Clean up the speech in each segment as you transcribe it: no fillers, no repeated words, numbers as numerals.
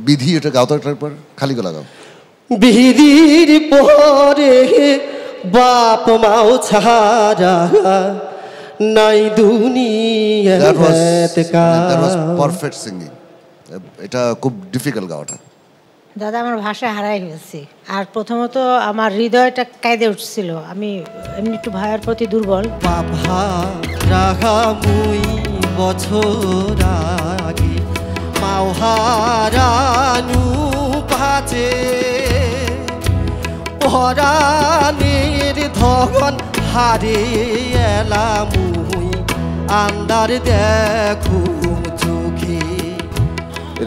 বিধি, এটা গাও তো একটার পর, খালি গলা গাও। বিধির পরে বাপ মাও ছাড়া নাই দুনিয়াতে পারফেক্ট সিঙ্গিং। এটা খুব ডিফিকাল্ট গাওয়াটা। দাদা আমার ভাষা হারাই গেছি, আর প্রথমত আমার হৃদয়টা কাঁদে উঠছিল। আমি এমনি একটু ভাইয়ের প্রতি দুর্বল। বাবা রাখা মুই বছর আগে মাও হারানু পাচে পরাণের ধন হারে এলা মুই আন্দার দেখু চোখে।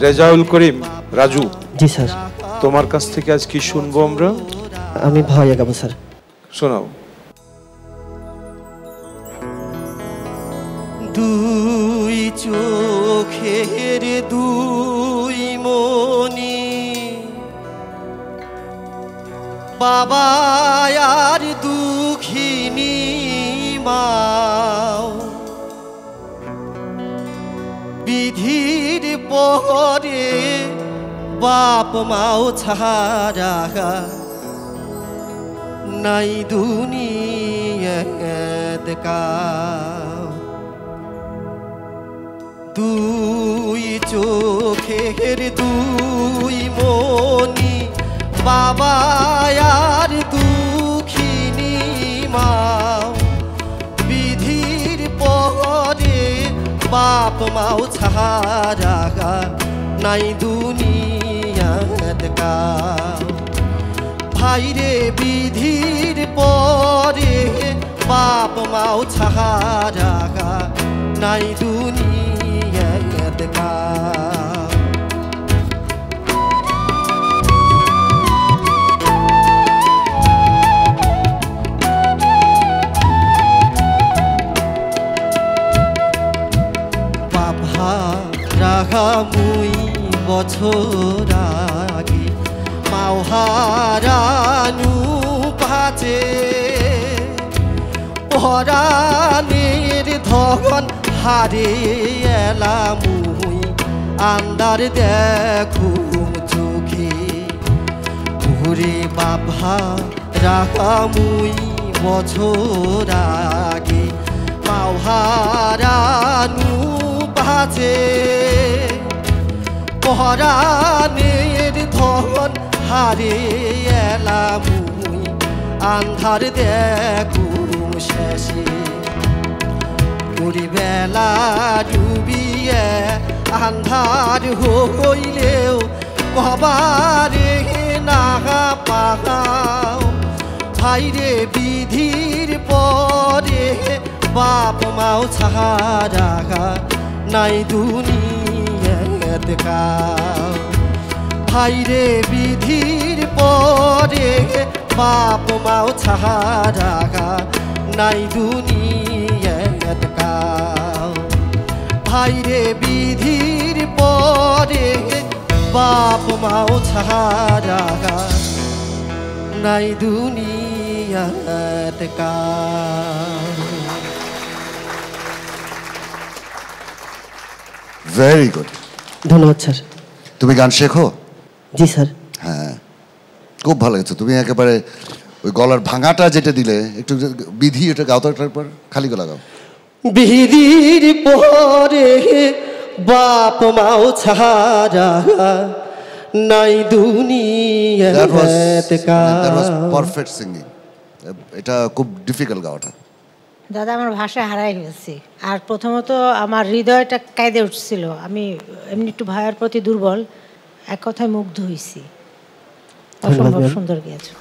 রেজাউল করিম, রাজু। জি স্যার। তোমার কাছ থেকে আজ কি শুনবো আমরা? আমি ভাইয়া গাবো স্যার। শোনাও। দুই চোখের দুই মনি বাবা আর দুঃখিনী মাও বিধির পরে বাপ মাও ছাড়া নাই দুনিয়াতে কাউ। দুই চোখের দুই মনি বাবা আর দুঃখিনী মাও বিধির পরে বাপ মাও ছাড়া নাই দুনিয়াতে কাউ। ভাইরে বিধির পরে বাপ মাও ছাড়া নাই দুনিয়াতে কাউ। বাবা রাখা মুই বছর আগে মাও হারানু পাচে পরাণের ধন হারে এলা মুই আন্দার দেখু চোখে। ওরে বাবা রাখা মুই বছর আগে মাও হারানু পাচে পরাণের ধন হারে এলা মুই আন্ধার দেখু শেষে। ওরে বেলা ডুবিয়ে আন্ধার হইলেও কবারে না পাহাও। ভাইরে বিধির পরে বাপ মাও ছাড়া নাই দুনিয়াতে কাউ। ভাইরে বিধির পরে বাপ মাও ছাড়া নাই দুনিয়াতে কাউ। ভাইরে বিধির পরে বাপ মাও ছাড়া নাই দুনিয়াতে কাউ। Very good. ধন্যবাদ স্যার। তুমি গান শেখো? জি স্যার। হ্যাঁ, খুব ভালো গেছে। তুমি একেবারে ওই গলার ভাঙাটা যেটা দিলে, একটু বিধি, এটা গাও তো একটার পর, খালি গলা গাও। বিধির পরে বাপ মাও ছাড়া নাই দুনিয়াতে কাউ। Perfect singing. এটা খুব ডিফিকাল্ট গাওয়াটা। দাদা আমার ভাষা হারাই গেছি, আর প্রথমত আমার হৃদয়টা কাঁদে উঠছিল। আমি এমনি একটু ভাইয়ের প্রতি দুর্বল, এক কথায় মুগ্ধ হইছি। অসম্ভব সুন্দর গেয়েছো।